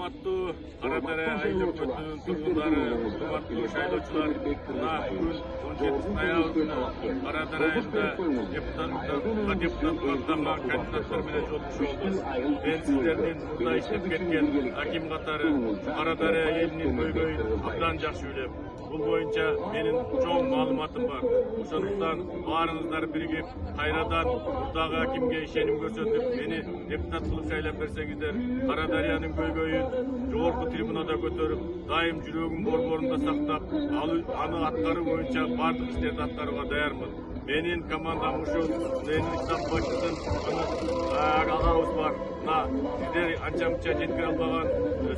Урматтуу Кара Даре айыл өкмөтүнүн тургундары, урматтуу шайлоочулар, мына бүгүн 17 аягында Кара Даре айылында депутат каттамган кандидаттар менен жолугушабыз. Мен сиздердин мурда иштеп кеткен аким катары Кара Даре элинин көйгөйүн абдан жакшы билем. Бул боюнча менин чоң маалыматым бар. Ошондуктан баарыңыздар биригип, кайрадан мурдагы акимге ишеним көрсөтүп, мени депутат кылып шайлап берсеңиздер, Кара Дарыянын көйгөйүн жогорку трибунада көтөрүп, дайым жүрөгүм борборунда сактап, аны аткаруу боюнча бардык иштерди аткарууга даярмын. Менин командам ушул, менин штаб башчысын агабыз бар. Сиздер анча-мынча жеткире албаган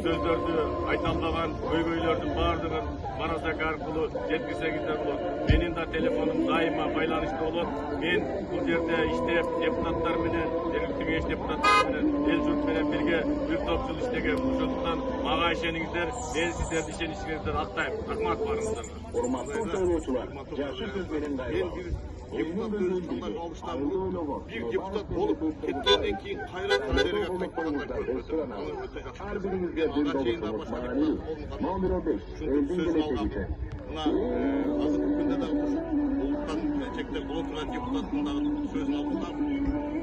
сөздөрдү, айта албаган көйгөйлөрдүн бардыгын Манасак аркылуу жеткирсеңиздер болот. Менин да телефонум дайыма байланышта болот. Мен бул жерде иштеп, депутаттар менен, жергиликтүү кеңеш депутаттары менен, эл журт менен бирге бир топ жыл иштегем. Ошондуктан мага ишениңиздер, мен сиздердин ишеничиңиздерди актайм. Рахмат баарыңыздарга. Урматтуу шайлоочулар, жакшы сөз менен дайыр. Депутат өзүнүн алыштан бир депутат болуп кеткенден кийин кайра Кара Дареге кайтпагандар көп. Аны өтө жакшы. Ар бириңизге бир добусуңуз маанилүү. Номер 5, элдин келечеги. Мына азыркы күндө да улуттан чектеп боло турган депутаттын дагы сөзүн алдыда.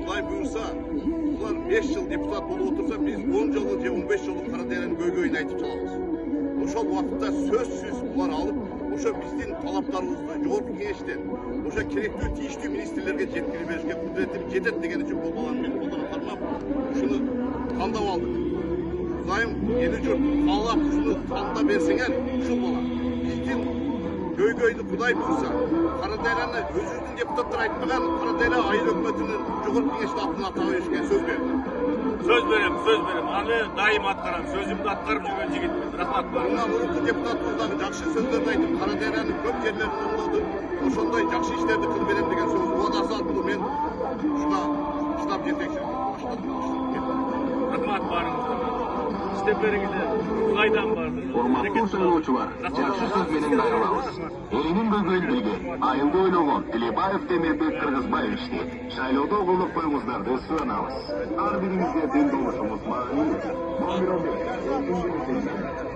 Кудай буйрса, булар 5 жыл депутат болуп отурса, биз 10 жолу же 15 жолу Кара Даренин көйгөйүн айтып чыгабыз. Ошол убакытта сөзсүз булар алып, ошо биздин талаптарыбызды жогорку кеңештен, ошо керектүү тийиштүү министрлерге жеткирип беришке кудурети жетет деген үчүн болбоган мен колдона кармап, ушуну тандап алдык. Кудайым эл журт каалап ушуну тандап берсеңер, ушул болот. Биздин көйгөйдү Кудай буйрса, Кара Дарени өзүбүздүн депутаттар айтпаган Кара Даре айыл өкмөтүнүн жогорку кеңештин атына атап беришке сөз берди. Söz berem. Аны дайым аткарам. Сөзүмдү аткарып жүргөн жигитмин. Рахмат. Мына мурунку депутатыбыздагы жакшы сөздөрдү айтып, Кара Даренин көп жерлерин оңдоду. Ошондой жакшы иштерди кылып берем деген сөз убадасы аркылуу мен ушуга штаб жетекчилигин баштадым. Рахмат баарыңыздарга. İstеп бериңиздер. Кайдан бардыңыз? Урматтуу шайлоочулар, жакшы сөз менен дайырлабыз. Элинин көйгөйүн билген, айылды ойлогон Телебаев Темирбек Кыргызбаевичти шайлоодо колдоп коюңуздарды суранабыз. Ар бириңизге тең болушуңуз маанилүү. Номер 15, элдин келечеги.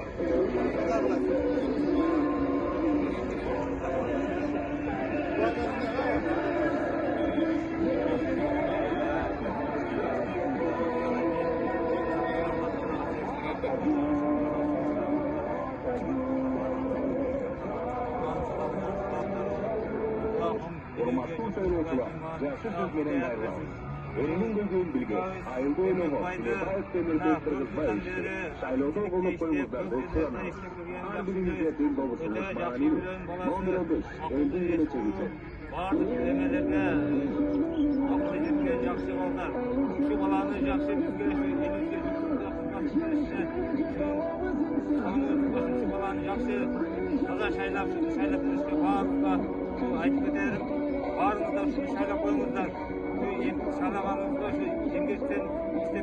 Урматтуу шайлоочулар, жакшы сөз менен дайырлабыз. Элинин көйгөйүн билген, айылды ойлогон Телебаев Темирбек Кыргызбаевичти шайлоодо колдоп коюңуздарды суранабыз. Ар бириңизге тең болушуңуз маанилүү. Номер 15, элдин келечеги. Бардык эмелерге акыл жеткен жакшы балдар. Ушу баланы жакшы бизге элибизге кызмат беришсе, баланы жакшы таза шайлап беришке баарыбызга айтып кетерим. Баарыңыздар ушуну шайлап коюңуздар. Шайлаганыбызга ушу эмгектен